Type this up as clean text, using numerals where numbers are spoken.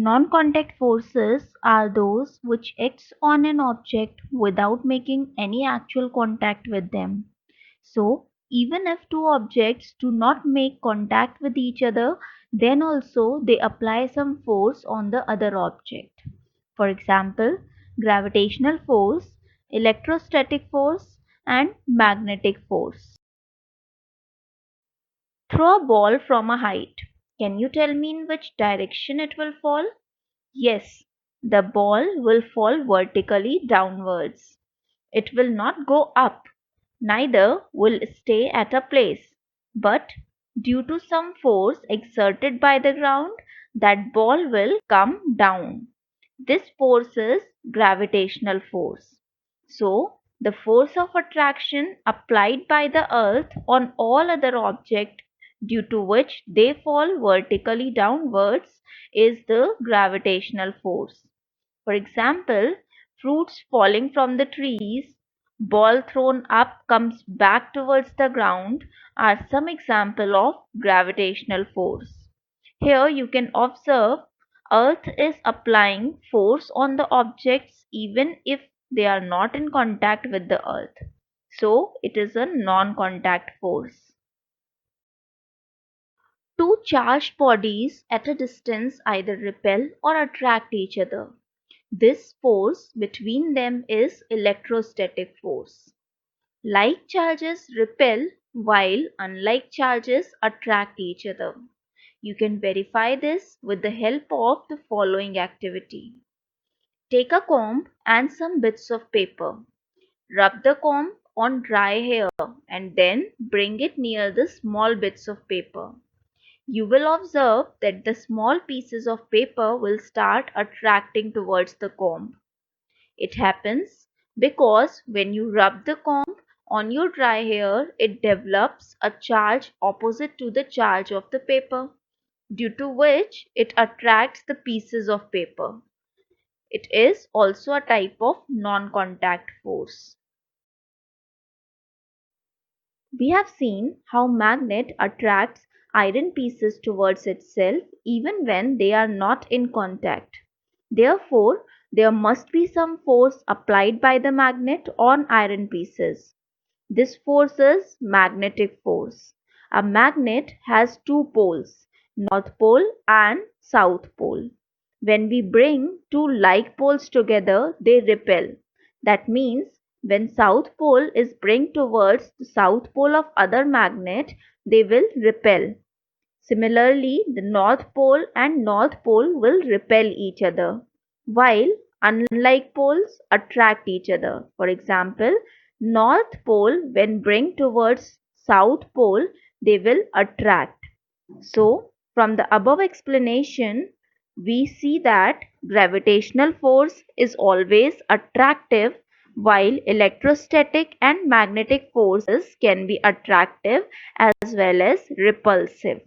Non-contact forces are those which acts on an object without making any actual contact with them. So, even if two objects do not make contact with each other, then also they apply some force on the other object. For example, gravitational force, electrostatic force, and magnetic force. Throw a ball from a height. Can you tell me in which direction it will fall? Yes, the ball will fall vertically downwards. It will not go up, neither will stay at a place, but due to some force exerted by the ground, that ball will come down. This force is gravitational force. So, the force of attraction applied by the earth on all other objects due to which they fall vertically downwards is the gravitational force. For example, fruits falling from the trees, ball thrown up comes back towards the ground are some example of gravitational force. Here you can observe earth is applying force on the objects even if they are not in contact with the earth. So it is a non-contact force. Two charged bodies at a distance either repel or attract each other. This force between them is electrostatic force. Like charges repel while unlike charges attract each other. You can verify this with the help of the following activity. Take a comb and some bits of paper. Rub the comb on dry hair and then bring it near the small bits of paper. You will observe that the small pieces of paper will start attracting towards the comb. It happens because when you rub the comb on your dry hair, it develops a charge opposite to the charge of the paper, due to which it attracts the pieces of paper. It is also a type of non-contact force. We have seen how magnet attracts iron pieces towards itself even when they are not in contact. Therefore, there must be some force applied by the magnet on iron pieces. This force is magnetic force. A magnet has two poles, north pole and south pole. When we bring two like poles together, they repel. That means when south pole is bring towards the south pole of other magnet, they will repel. Similarly, the north pole and north pole will repel each other, while unlike poles attract each other. For example, north pole when bring towards south pole, they will attract. So, from the above explanation, we see that gravitational force is always attractive while electrostatic and magnetic forces can be attractive as well as repulsive.